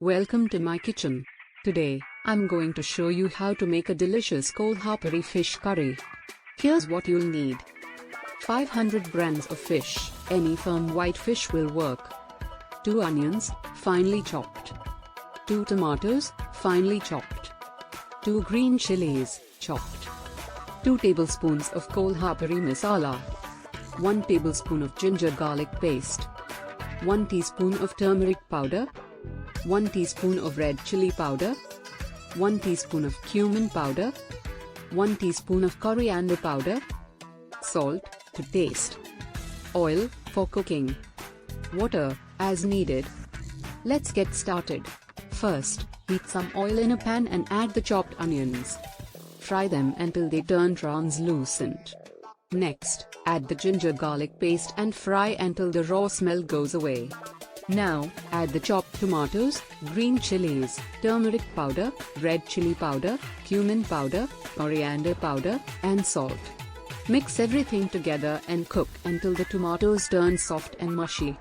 Welcome to my kitchen. Today, I'm going to show you how to make a delicious Kolhapuri fish curry. Here's what you'll need. 500 grams of fish, any firm white fish will work. 2 onions, finely chopped. 2 tomatoes, finely chopped. 2 green chilies, chopped. 2 tablespoons of Kolhapuri masala. 1 tablespoon of ginger garlic paste. 1 teaspoon of turmeric powder. 1 teaspoon of red chili powder. 1 teaspoon of cumin powder. 1 teaspoon of coriander powder. Salt to taste. Oil for cooking. Water as needed. Let's get started. First, heat some oil in a pan and add the chopped onions. Fry them until they turn translucent. Next, add the ginger garlic paste and fry until the raw smell goes away. Now, add the chopped tomatoes, green chilies, turmeric powder, red chili powder, cumin powder, coriander powder, and salt. Mix everything together and cook until the tomatoes turn soft and mushy.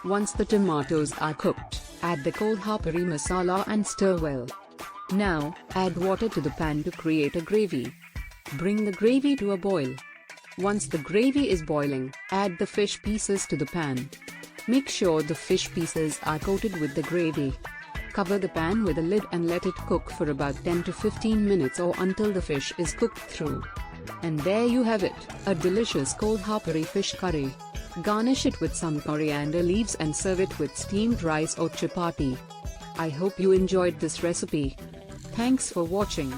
Once the tomatoes are cooked, add the Kolhapuri masala and stir well. Now, add water to the pan to create a gravy. Bring the gravy to a boil. Once the gravy is boiling, add the fish pieces to the pan. Make sure the fish pieces are coated with the gravy. Cover the pan with a lid and let it cook for about 10 to 15 minutes or until the fish is cooked through. And there you have it, a delicious Kolhapuri fish curry. Garnish it with some coriander leaves and serve it with steamed rice or chapati. I hope you enjoyed this recipe. Thanks for watching.